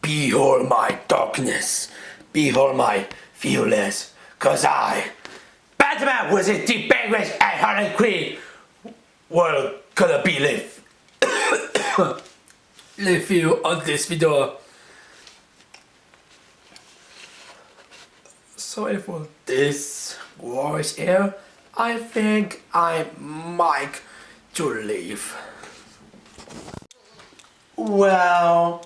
Behold my darkness, behold my fearless, 'cause I, Batman was it the Penguins and Harley Quinn, were gonna be review on this video. Sorry for this voice here. I think I might to leave. Well,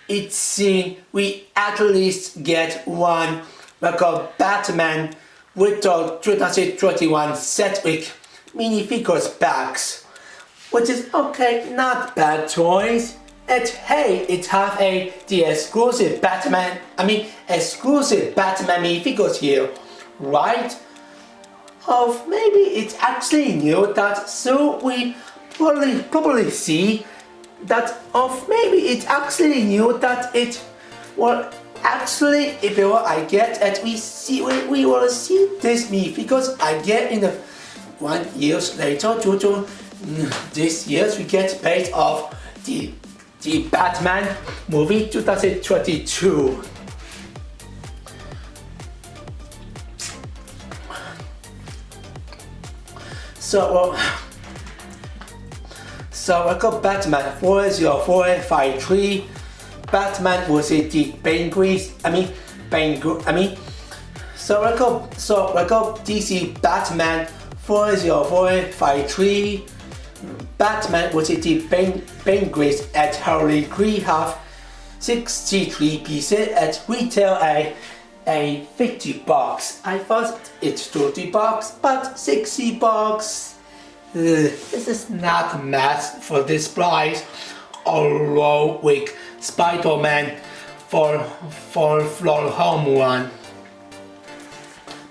it seems we at least get one record Batman with the 2021 set week minifigures packs, which is okay, not bad choice. And hey, it have the exclusive Batman minifigures here, right? Of maybe it's actually new that, so we probably see that of maybe it's actually new that it, well, actually if I get it, we will see this minifigures I get in the 1 year later due to this year's we get based off the Batman movie 2022. So I got Batman 40453. Batman was it the Penguins? So I got DC Batman 40453. Batman was it the Penguins at Harley Quinn have 63 pieces at retail a 50 bucks. I thought it's 30 bucks, but 60 bucks. This is not math for this price. Although with Spider-Man for floor home one.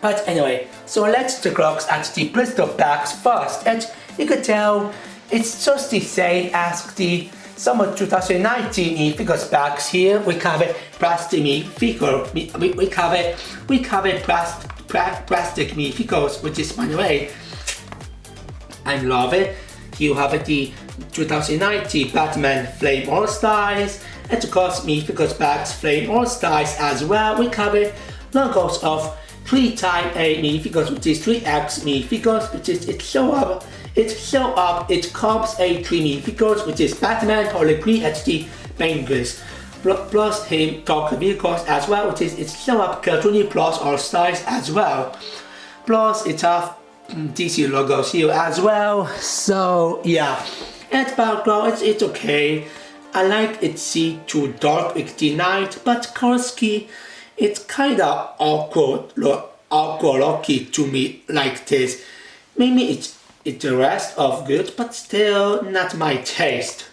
But anyway, so let's take a look at the blister packs first, and you can tell it's just the same as the summer 2019 figures packs. Here we have a plastic figure. We have a plastic figures, which is by the way, I love it. You have the 2019 Batman Flame All Stars, and of course figures packs Flame All Stars as well. We have logos of 3 type A minifigures, which is 3X minifigures, which is it comes a 3 minifigures, which is Batman, Harley Quinn, and the Penguins, plus him dark vehicles as well, which is it show up Cartoony Plus All Stars as well. Plus it have DC logos here as well. So yeah, and background it's okay. I like it see too dark with the night, but Kurski, it's kinda awkward looking to me like this. Maybe it's the rest of good, but still not my taste.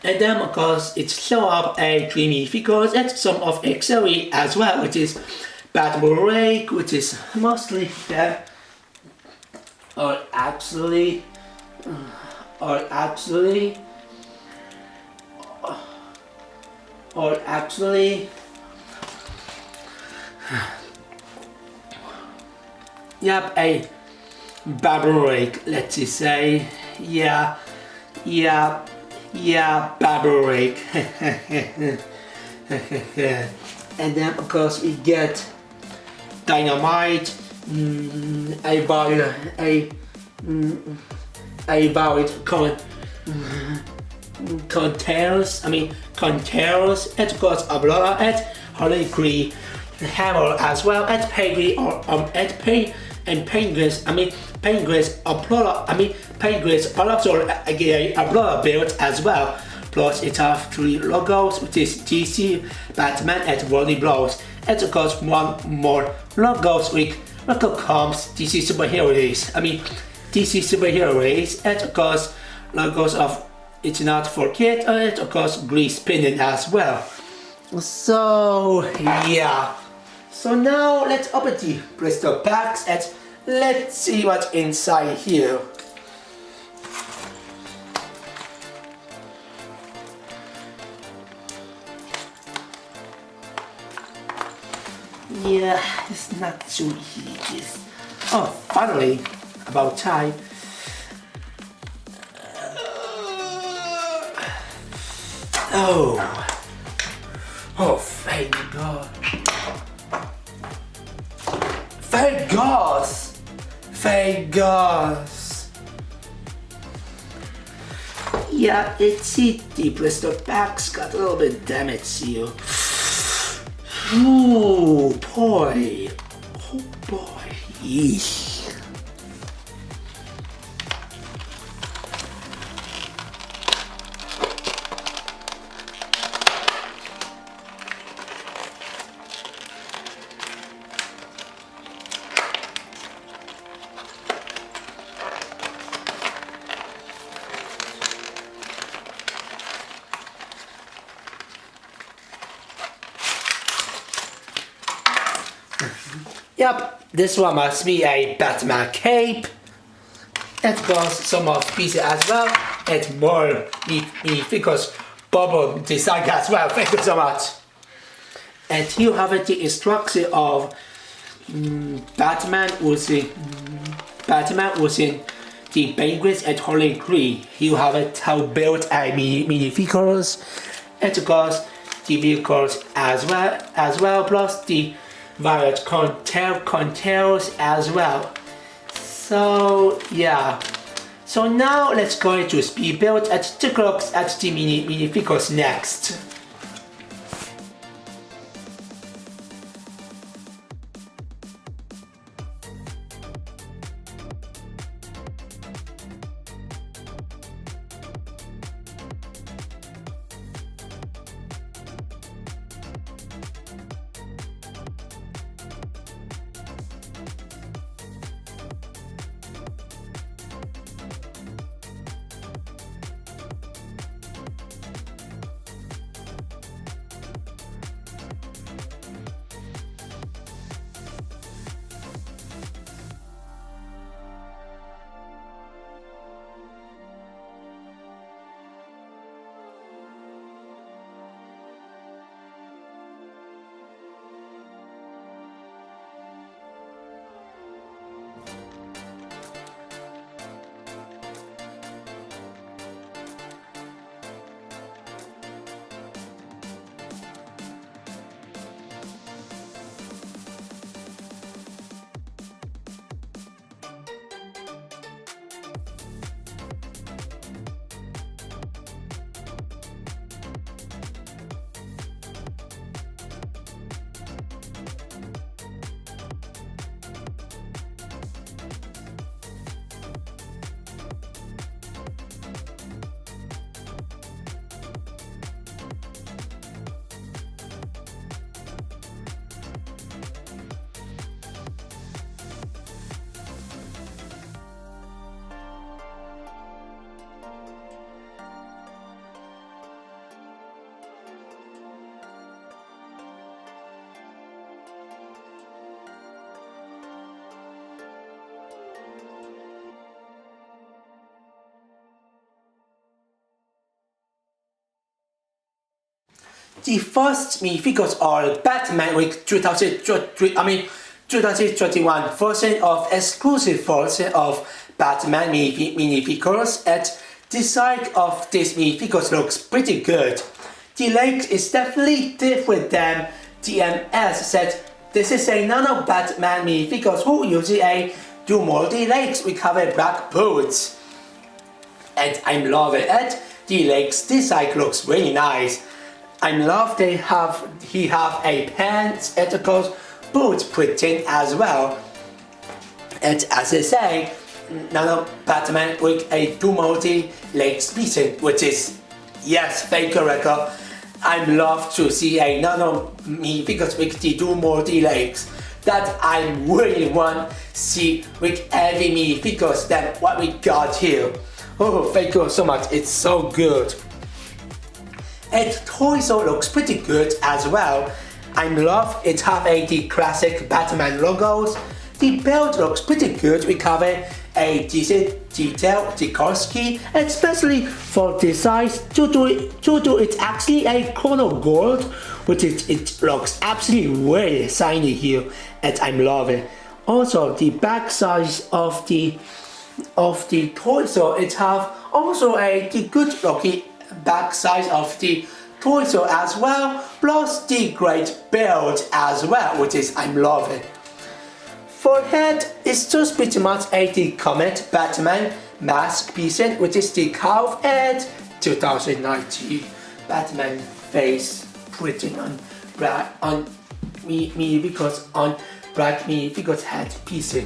And then of course it show up a dreamy figures and some of accessory as well, which is Batman, which is mostly there, or actually yep, a Barbarake, let's just say, yeah, Barbarake. And then of course we get Dynamite, a valid containers, and of course Aurora and Harley Quinn, Hammer as well, and Penguins are also a Aurora build as well. Plus it have 3 logos, which is DC, Batman, and Warner Bros. And of course one more logos with comes DC superheroes. And of course logos of It's Not for Kids, and of course Grease Pinning as well. So yeah. So now let's open the blister packs and let's see what's inside here. Yeah, it's not too easy. Oh, finally, about time. Oh, Oh, thank God. Thank God. Thank God. Yeah, it's it. The blister back's got a little bit damaged here. Oh boy. Oh boy. Eesh. Yep, this one must be a Batman cape. It got some of pieces as well, and more figures bubble design as well. Thank you so much. And you have the instruction of Batman using the penguins and Harley Quinn. You have it how built a mini figures. It got the vehicles as well, plus the various contails as well. So yeah. So now let's go into speed build at the clocks at the mini figures next. The first minifigures are Batman Week 2021 version of exclusive version of Batman minifigures, and the side of this minifigures looks pretty good. The leg is definitely different than DMS said. This is a nano Batman minifigures who uses a dual multi legs with covered black boots. And I'm loving it. The legs design looks really nice. I love he have a pants and of course boots put in as well. And as I say, nano Batman with a dual multi leg species, which is yes, fake record. I love to see a nano minifigures with the dual multi legs. That I really want to see with every minifigures than what we got here. Oh, thank you so much. It's so good. And torso looks pretty good as well. I love it have the classic Batman logos. The belt looks pretty good. We cover a decent detail, the color scheme, especially for the size. To do it's actually a chrono gold, which it looks absolutely very shiny here, and I'm loving. Also, the back size of the torso, it have also the good looking back size of the torso as well, plus the great build as well, which is I'm loving. For head, it's just pretty much a the Comet Batman mask piece, which is the calf head 2019 Batman face printing on black on me because on black me because head piece.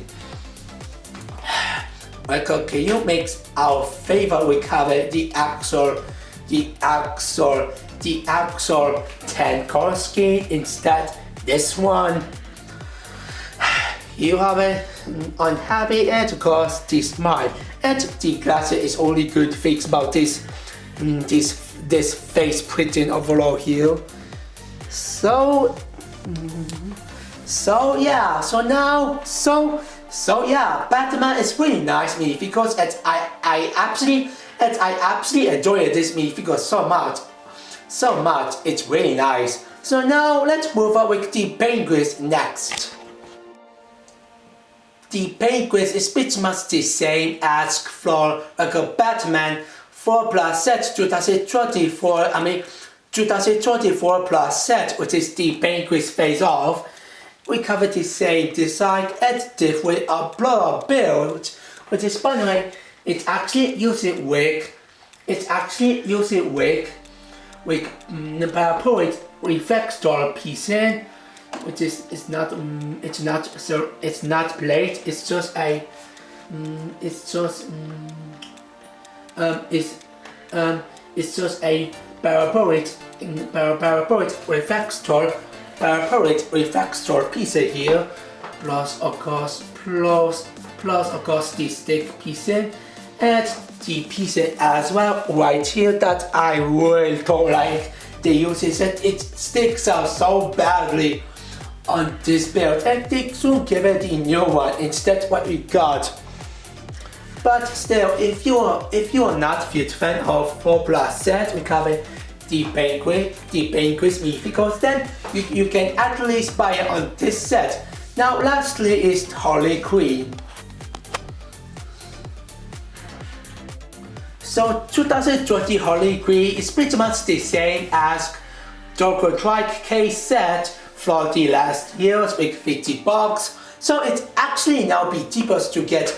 Michael, can you make our favor recover the actual 10 color scheme instead this one? You have an unhappy and of course the smile and the glasses is only good things about this face printing overall here. So yeah, Batman is really nice me because I actually enjoy this me because so much. It's really nice. So now let's move on with the penguins next. The penguins is pretty much the same as for a Batman 4 Plus set 2024 Plus set, which is the penguins face off. We cover the same design and different build, which is, by the way, it's actually using wig. With PowerPoint reflector piece in, which is it's not plate. It's just a PowerPoint reflector piece here, plus of course the stick piece and the piece as well right here that I really don't like. The uses it sticks out so badly on this build, and they soon give it the new one instead what we got. But still, if you are not a huge fan of 4 Plus set, we cover the penguins because then you can at least buy it on this set. Now lastly is Harley Quinn. So 2020 Harley Quinn is pretty much the same as Joker Trike case set for the last years with $50. So it's actually now be cheaper to get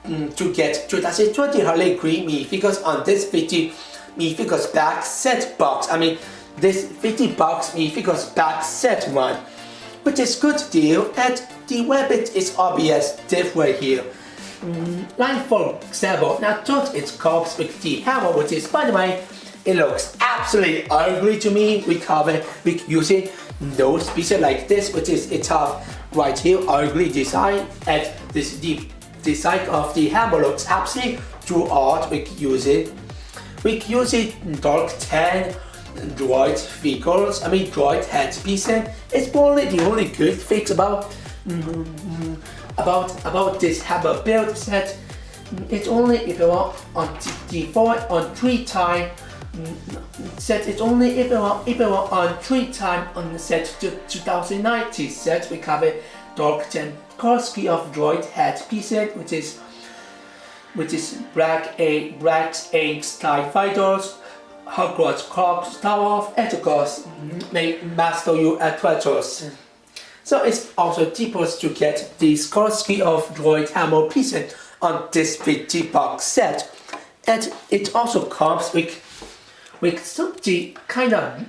2020 Harley Quinn minifigures on this 50 minifigures back set box. I mean this $50 minifigures back set one, which is good deal, and the weapon is obvious different here. Like for example, now just it comes with the hammer, which is, by the way, it looks absolutely ugly to me. We using those pieces like this, which is it's right here ugly design, and this the design of the hammer looks absolutely too odd. We use it dark 10 droid figures. I mean droid head pieces. It's probably the only good things about this hammer build set. It's only if you want on default on 3 time set. It's only if you want on 3 time on the set 2019 set. We cover dark 10 Korsky of droid head pieces, which is Black Eggs TIE Fighters, Hogwarts Clock Star Wars, and of course Master You Attractors. So it's also cheaper to get this Korsky of droid hammer pieces on this $50 set, and it also comes with something kind of,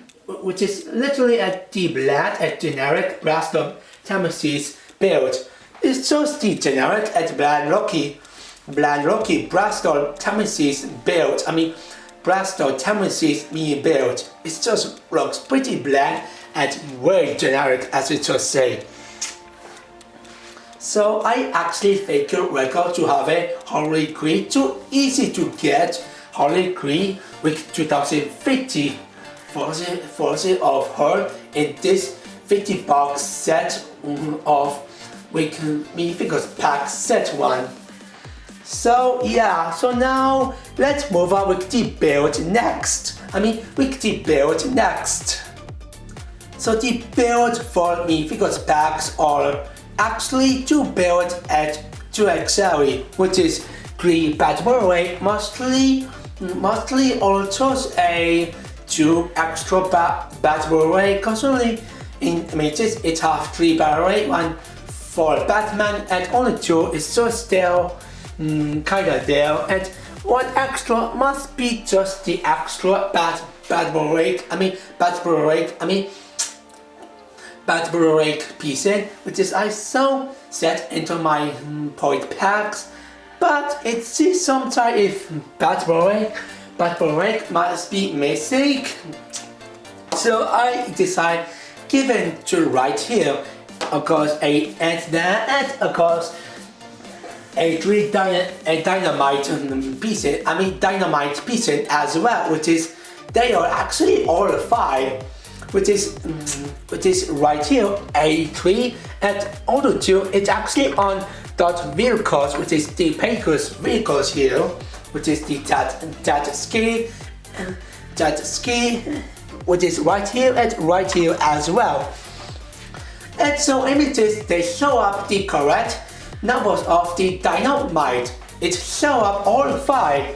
which is literally a bland and generic Blaster Nemesis build. It's just the generic and bland lucky Blaster Nemesis build. I mean Blaster Nemesis mini build. It just looks pretty bland and very generic, as we just say. So I actually think we're going to have a Harley Quinn. Too easy to get Harley Quinn with 2050 version of her in this $50 set of with minifigures pack set one. So yeah, so now let's move on with the build next. So the build for minifigures packs are actually two builds at 2 XL, which is green Batman mostly or just a 2 extra battle rate because only it have 3 battle rate, 1 for Batman and only 2 is just still kinda there, and 1 extra must be just the extra battle rate piece in, which is I so set into my point packs, but it seems sometimes if battle rate must be missing, so I decide given to right here, of course a dynamite piece as well, which is they are actually all 5, which is right here A3, and auto 2 it's actually on dot vehicles, which is the Packers vehicles here, which is the jet ski, which is right here and right here as well. And so images they show up the correct numbers of the dynamite. It show up all 5,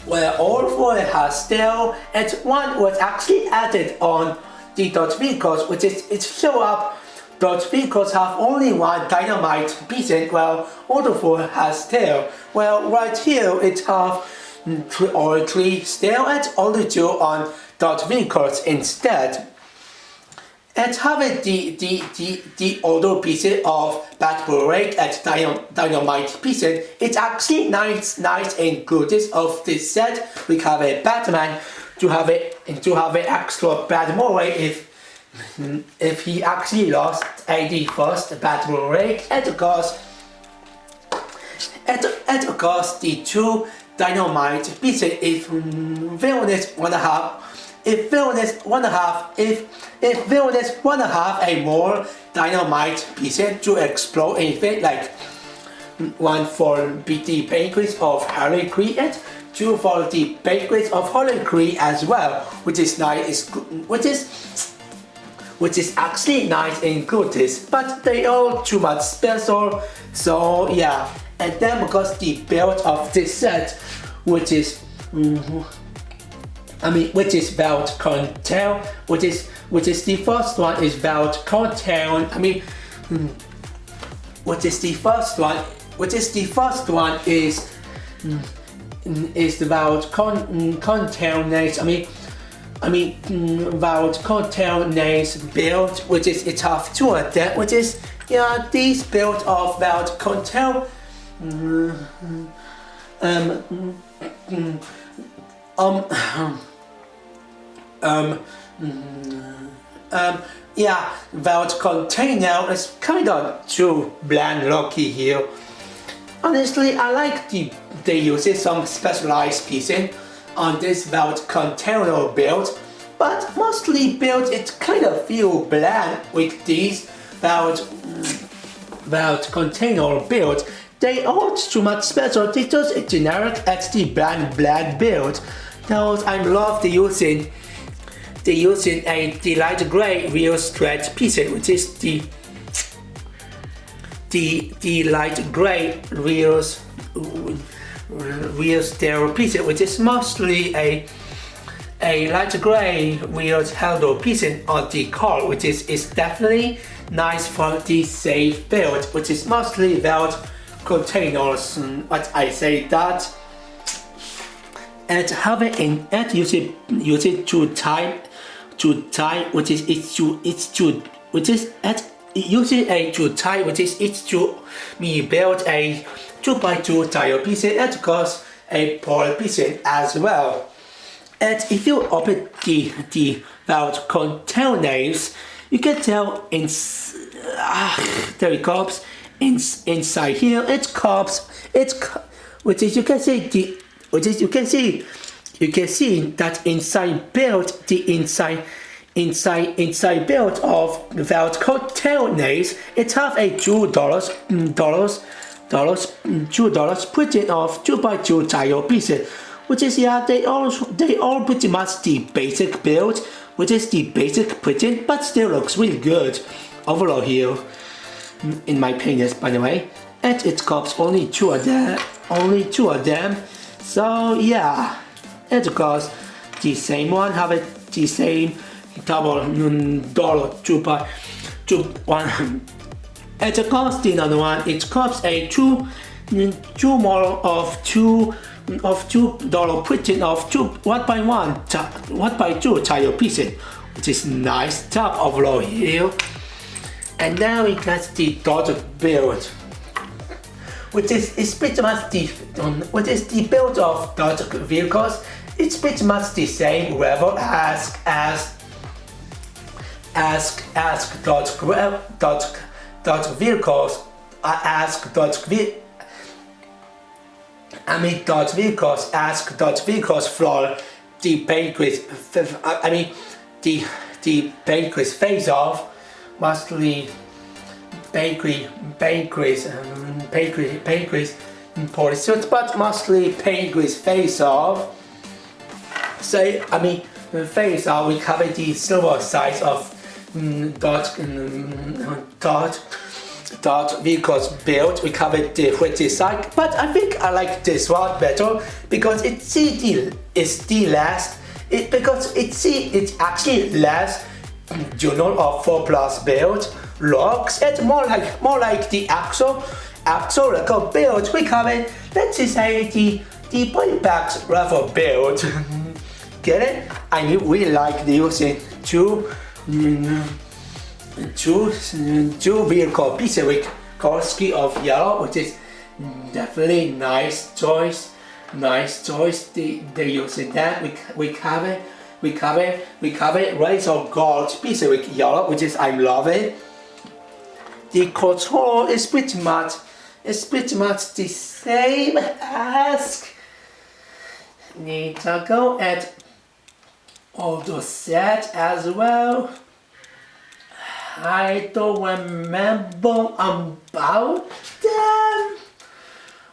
where all 4 has still, and 1 was actually added on the dot vehicles, which is it show up dot vehicles have only 1 dynamite piece, well all the 4 has still. Well right here it have all 3 still and only 2 on dot vehicles instead. And having the other pieces of battle rate and dynamite pieces, it's actually nice and good of this set. We have a Batman to have an extra battle rate if he actually lost the first battle rate, and of course the 2 dynamite pieces if villainous wanna have a more dynamite pieces to explode anything, like 1 for the Packers of Harley Quinn and 2 for the Packers of Harley Quinn as well, which is nice, which is actually nice and good, but they are too much special, so yeah. And then because the build of this set, which is about control, which is the first one is about control. Which is the first one is about containers. About containers build, which is it have 2 of them, which is these build of about control. About container is kind of too bland lucky here. Honestly, I like they use some specialized pieces on this about container build, but mostly build it kind of feel bland with these about container build. They aren't too much special, they just a generic at the bland build. Now I love the using the light gray real stretch piece, which is the light gray real stereo piece, which is mostly a light gray real handle piece on the car, which is definitely nice for the safe build, which is mostly about containers. What I say that. And have it in and use it to tie, which is it's to me build a 2x2 tile piece and of course a pole piece as well. And if you open the about containers, you can tell there it comes inside here. You can see that inside build inside build of without containers, it have a $2 put in of 2x2 tile pieces, which is they all pretty much the basic build, which is the basic printing, but still looks really good overall here, in my opinion, by the way. And it costs only two of them. So yeah, and of course the same one, have it the same double dollar two one. At the cost the other one, it costs a two model of $2 printing of 1x2 tile pieces, which is nice top overall here. And now we got the Dodge build, which is pretty much the build of Dodge vehicles. It's pretty much the same level as Dodge vehicles, Dodge vehicles for the bakeries. The bakeries face off, mostly bakeries policies, but mostly bakeries face off. So face off, we cover the silver size of Dodge vehicles built. We covered the pretty side, but I think I like this one better because it's actually less journal of 4+ build logs. It's more like the actual record build. We covered, let's just say, the bodybags level build. Get it? I really like using two vehicle pieces with color scheme of yellow, which is definitely nice choice. They using that. We cover razor gold pieces with yellow, which is I'm loving. The control is pretty much the same as. Need to go at all the set as well. I don't remember about them.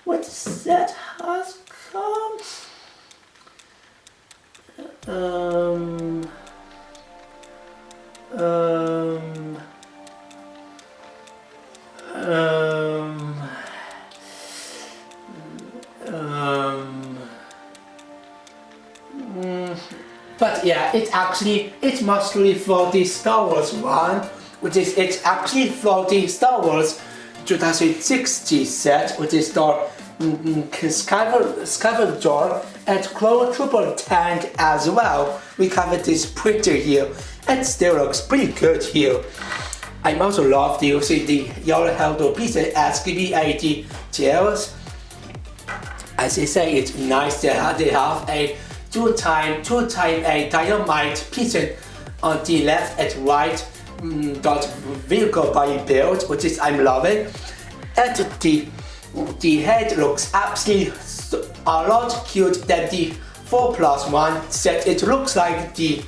What set has come? But yeah, it's mostly for the Star Wars one, which is it's actually for the Star Wars 2060 set, which is the Scavenger and Clone Trooper tank as well. We covered this printer here, and still looks pretty good here. I also love using the yellow handle pieces as BB-80 tails. As I say, it's nice that they have a two time a dynamite piston on the left and right dot vehicle body build, which is I'm loving. And the head looks absolutely a lot cute than the 4+1 set. It looks like the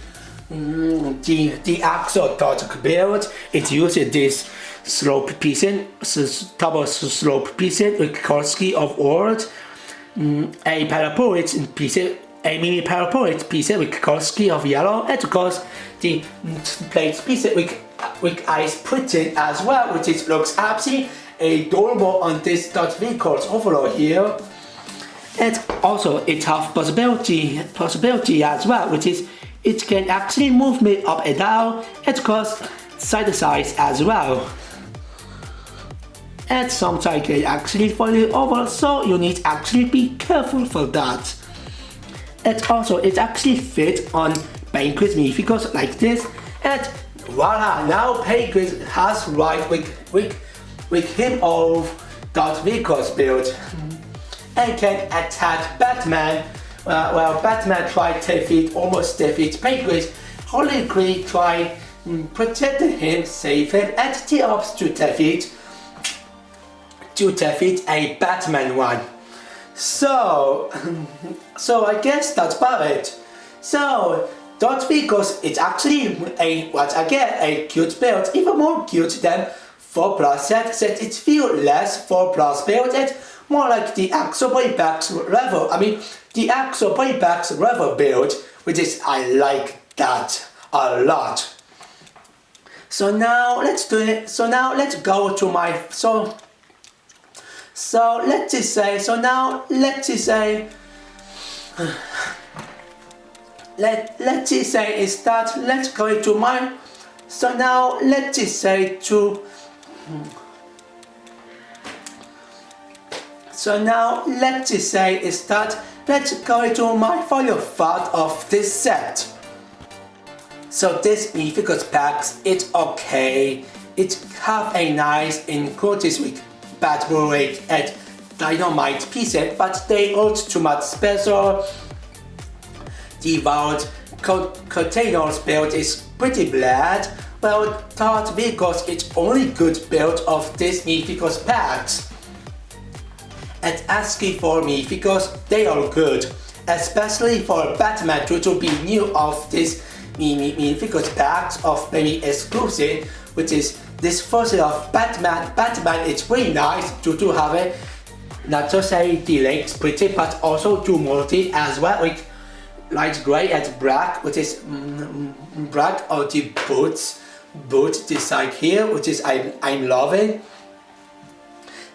actual Dodge build. It uses this slope piston, double slope piston with color scheme of wood, a parapet piston. A mini parapet piece with color scheme of yellow, and of course the plate piece with ice printing as well, which looks absolutely adorable on this Dodge vehicles overall here. And also it has possibility as well, which is it can actually move me up and down, and of course side to side as well. And sometimes it actually fall over, so you need to actually be careful for that. And also it actually fit on Pancras vehicles like this, and voila, now Pancras has right with him of Dodge vehicles built and can attack Batman. Well, Batman tried to defeat, almost defeat Pancras. Harley Quinn tried protect him, save him, and the ops to defeat a Batman one. So I guess that's about it. So Dodge vehicles, it's actually a cute build, even more cute than 4+ set. It feels less 4+ build and more like the actual bodybags level. The actual bodybags level build, which is I like that a lot. So now let's do it. So now let's go to my let's just say is that let's go to my. So now let's just say to. So now let's just say is that let's go to my final thought of this set. So this minifigures packs, it's okay. It have a nice includes with battle rate and dynamite pieces, but they aren't too much special. The Vault Containers build is pretty bad. Well, thought because it's only good build of this minifigures packs. And asking for me because they are good, especially for Batman to be new of this minifigures packs of maybe exclusive, which is this version of Batman. Batman is really nice to have it, not just say the legs pretty, but also to multi as well with light gray and black, which is black on the boot design here, which is I'm loving.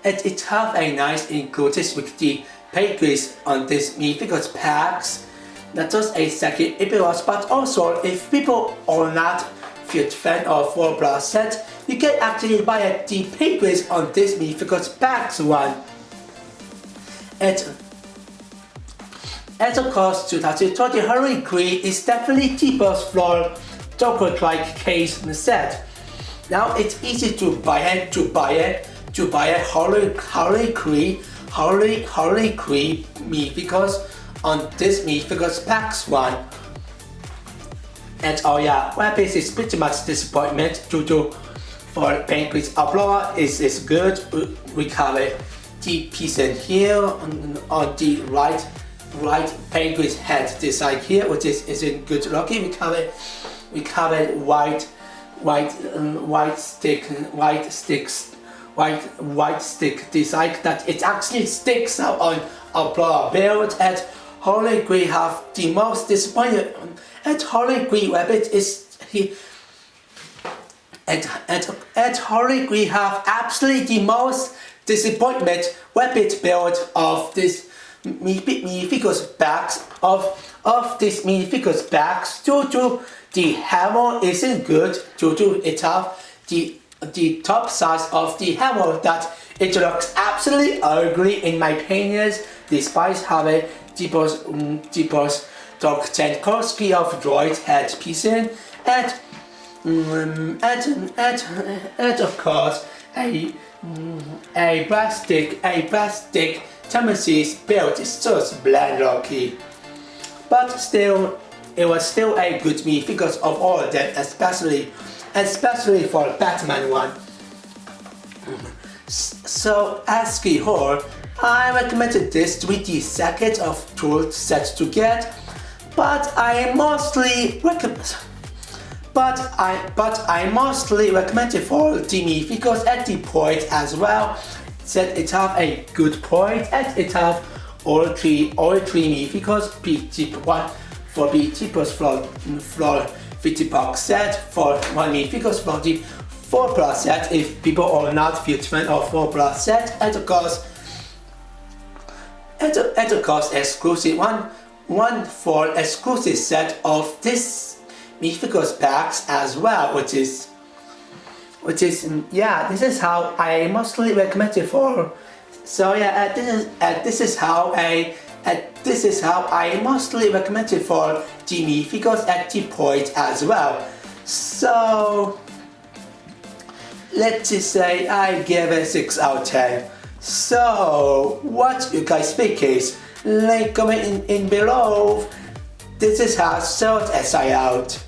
And it have a nice includes with the pages on this minifigures packs. Not just a second epilogue, but also if people are not huge fan of 4+ set, you can actually buy the pages on this minifigures packs one. And of course, 2020 Harley Quinn is definitely cheapest for chocolate-like case set. Now it's easy to buy a Harley Quinn minifigures on this minifigures packs one. And oh yeah, weapons is pretty much disappointment for Penguin's upload is good. We have a the piece in here on the right Penguin's head design here, which isn't good looking. We have a white stick design that it actually sticks out on a build. And Harley Quinn have the most disappointed. And Harley Quinn weapon is he. And Harley Quinn have absolutely the most disappointment weapon build of this minifigures packs of this minifigures packs due to the hammer isn't good due to it have the top size of the hammer that it looks absolutely ugly in my opinion, despite having deepest Dr. Tchaikovsky of droid head pieces and of course a plastic Timothy's build is just bland lucky. But still, it was still a good minifigures of all of them, especially for Batman one. So asking her, I recommended this 3D set of tools set to get, but I mostly recommend it for the minifigures at the point as well. That it have a good point and it have all three minifigures. Be cheap one for the cheapest for 50 set for one minifigures for the 4+ set if people are not huge fan of 4+ set, and of course exclusive one for exclusive set of this minifigures packs as well, which is yeah, this is how I mostly recommend it for. So yeah, this is how I mostly recommend it for the minifigures at the point as well. So let's just say I give it 6 out of 10. So what you guys think is? Like comment in below. This is how short as I out.